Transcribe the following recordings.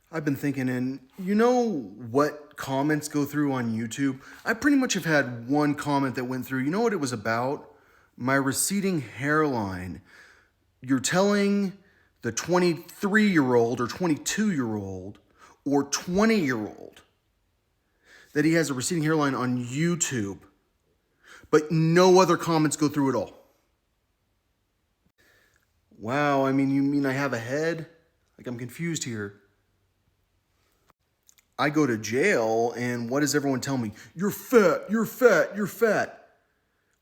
I've been thinking, and you know what comments go through on YouTube? I pretty much have had one comment that went through. You know what it was about? My receding hairline. You're telling the 23-year-old or 22-year-old or 20-year-old that he has a receding hairline on YouTube, but no other comments go through at all. Wow, I mean, you mean I have a head? Like, I'm confused here. I go to jail, and what does everyone tell me? You're fat, you're fat, you're fat.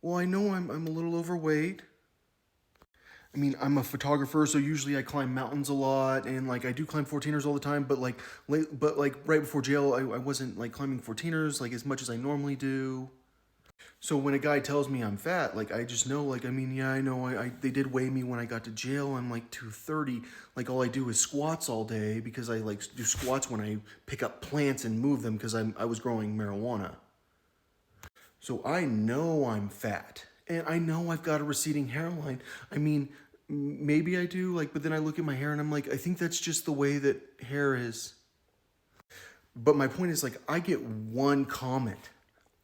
Well, I know I'm a little overweight. I mean, I'm a photographer, so usually I climb mountains a lot, and like I do climb 14ers all the time. But like right before jail, I wasn't like climbing 14ers like as much as I normally do. So when a guy tells me I'm fat, like I just know, like I mean, yeah, I know. I they did weigh me when I got to jail. I'm like 230. Like all I do is squats all day because I like do squats when I pick up plants and move them because I was growing marijuana. So I know I'm fat, and I know I've got a receding hairline. I mean, maybe I do. Like, but then I look at my hair and I'm like, I think that's just the way that hair is. But my point is, like, I get one comment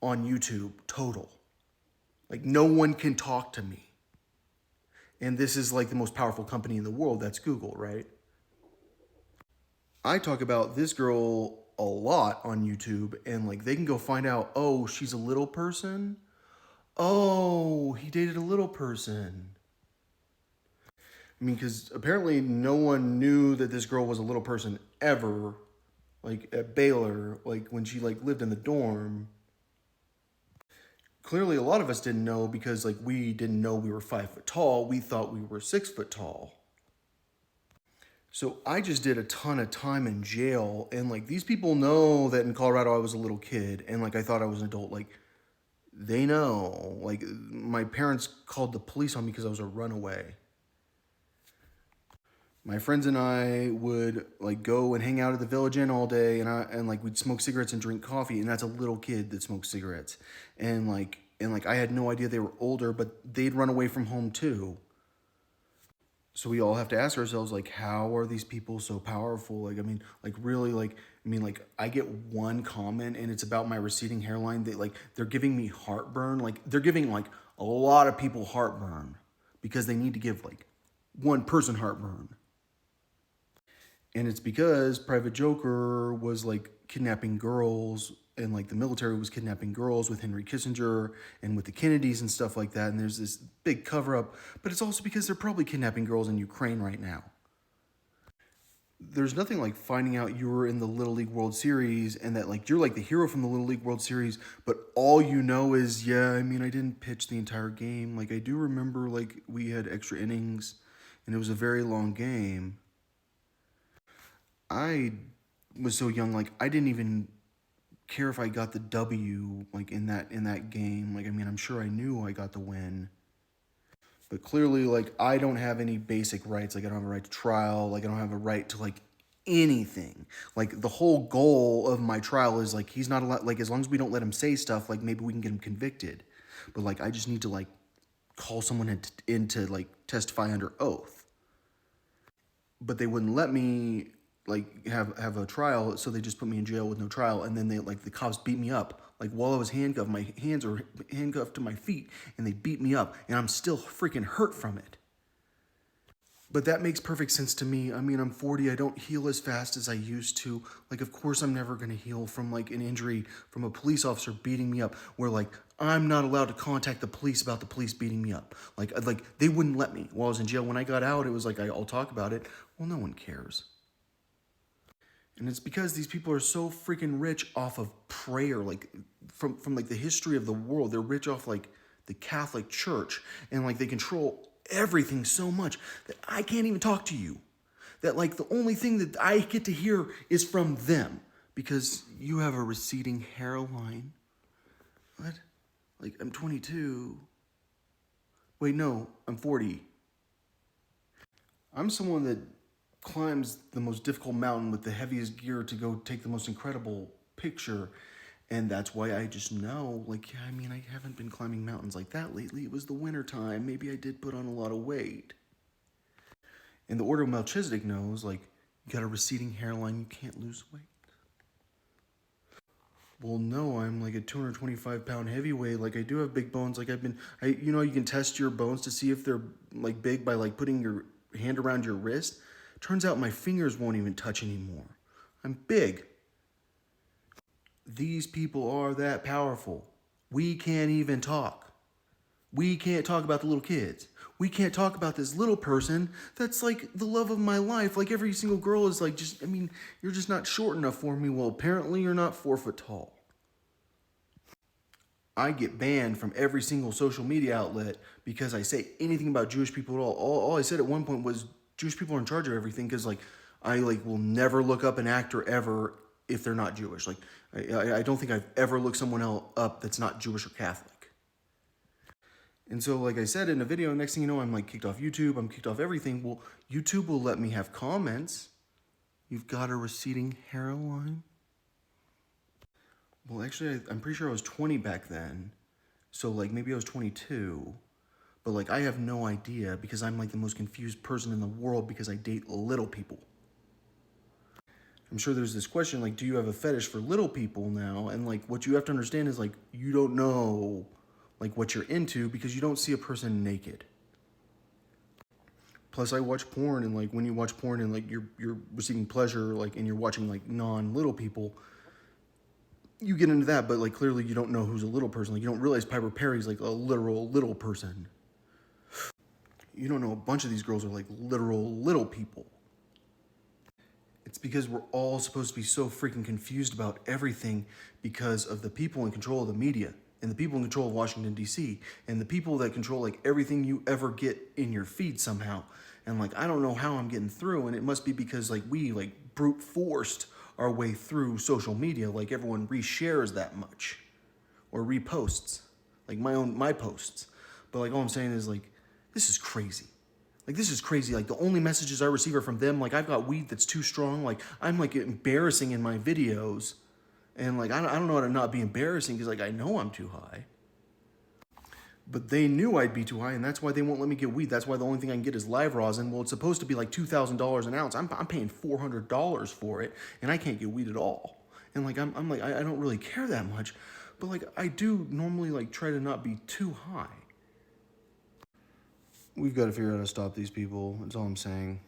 on YouTube total. Like no one can talk to me. And this is like the most powerful company in the world. That's Google, right? I talk about this girl a lot on YouTube, and like they can go find out, oh, she's a little person. Oh, he dated a little person. I mean, because apparently no one knew that this girl was a little person ever, like at Baylor, like when she like lived in the dorm. Clearly, a lot of us didn't know because like we didn't know we were 5 foot tall. We thought we were 6 foot tall. So I just did a ton of time in jail, and like these people know that in Colorado I was a little kid, and like I thought I was an adult. Like they know. Like my parents called the police on me because I was a runaway. My friends and I would like go and hang out at the Village Inn all day, and like we'd smoke cigarettes and drink coffee, and that's a little kid that smokes cigarettes, and like I had no idea they were older, but they'd run away from home too. So we all have to ask ourselves, like, how are these people so powerful? Like, I mean, like really, like I mean, like I get one comment and it's about my receding hairline. They're giving me heartburn. Like they're giving like a lot of people heartburn because they need to give like one person heartburn. And it's because Private Joker was like kidnapping girls, and like the military was kidnapping girls with Henry Kissinger and with the Kennedys and stuff like that. And there's this big cover up, but it's also because they're probably kidnapping girls in Ukraine right now. There's nothing like finding out you were in the Little League World Series and that like you're like the hero from the Little League World Series, but all you know is, yeah, I mean, I didn't pitch the entire game. Like I do remember like we had extra innings and it was a very long game. I was so young, like I didn't even care if I got the W like in that game. Like I mean, I'm sure I knew I got the win. But clearly like I don't have any basic rights. Like I don't have a right to trial, like I don't have a right to like anything. Like the whole goal of my trial is like he's not allowed, like as long as we don't let him say stuff, like maybe we can get him convicted. But like I just need to like call someone in to like testify under oath. But they wouldn't let me like have a trial, so they just put me in jail with no trial, and then they like the cops beat me up like while I was handcuffed. My hands are handcuffed to my feet, and they beat me up, and I'm still freaking hurt from it. But that makes perfect sense to me. I mean, I'm 40. I don't heal as fast as I used to. Like, of course, I'm never going to heal from like an injury from a police officer beating me up, where like I'm not allowed to contact the police about the police beating me up. Like they wouldn't let me while I was in jail. When I got out, it was like I'll talk about it. Well, no one cares. And it's because these people are so freaking rich off of prayer, like from like the history of the world. They're rich off like the Catholic Church, and like they control everything so much that I can't even talk to you. That like the only thing that I get to hear is from them because you have a receding hairline. What? Like I'm 22. Wait, no, I'm 40. I'm someone that climbs the most difficult mountain with the heaviest gear to go take the most incredible picture. And that's why I just know, like, yeah, I mean, I haven't been climbing mountains like that lately. It was the winter time. Maybe I did put on a lot of weight. And the Order of Melchizedek knows, like, You got a receding hairline, you can't lose weight. Well, no, I'm like a 225-pound heavyweight. Like, I do have big bones. Like, you can test your bones to see if they're like big by like putting your hand around your wrist. Turns out my fingers won't even touch anymore. I'm big. These people are that powerful. We can't even talk. We can't talk about the little kids. We can't talk about this little person that's like the love of my life. Like, every single girl is like, you're just not short enough for me. Well, apparently you're not 4 foot tall. I get banned from every single social media outlet because I say anything about Jewish people at all. All I said at one point was Jewish people are in charge of everything, because like I like will never look up an actor ever if they're not Jewish. Like I don't think I've ever looked someone else up that's not Jewish or Catholic. And so, like I said in a video, next thing you know, I'm like kicked off YouTube. I'm kicked off everything. Well, YouTube will let me have comments. You've got a receding hairline. Well, actually, I'm pretty sure I was 20 back then. So, like, maybe I was 22. But, like, I have no idea, because I'm, like, the most confused person in the world because I date little people. I'm sure there's this question, like, do you have a fetish for little people now? And, like, what you have to understand is, like, you don't know, like, what you're into because you don't see a person naked. Plus, I watch porn, and, like, when you watch porn and, like, you're receiving pleasure, like, and you're watching, like, non-little people, you get into that, but like clearly you don't know who's a little person. Like, you don't realize Piper Perry's like a literal little person. You don't know a bunch of these girls are like literal little people. It's because we're all supposed to be so freaking confused about everything because of the people in control of the media and the people in control of Washington, D.C. and the people that control like everything you ever get in your feed somehow. And like, I don't know how I'm getting through, and it must be because like we like brute forced our way through social media. Like, everyone reshares that much or reposts like my posts. But like, all I'm saying is like, this is crazy. Like, this is crazy. Like, the only messages I receive are from them. Like, I've got weed that's too strong. Like, I'm like embarrassing in my videos, and like I don't know how to not be embarrassing because like I know I'm too high. But they knew I'd be too high, and that's why they won't let me get weed. That's why the only thing I can get is live rosin. Well, it's supposed to be like $2,000 an ounce. I'm paying $400 for it, and I can't get weed at all. And like I'm like I don't really care that much, but like I do normally like try to not be too high. We've got to figure out how to stop these people. That's all I'm saying.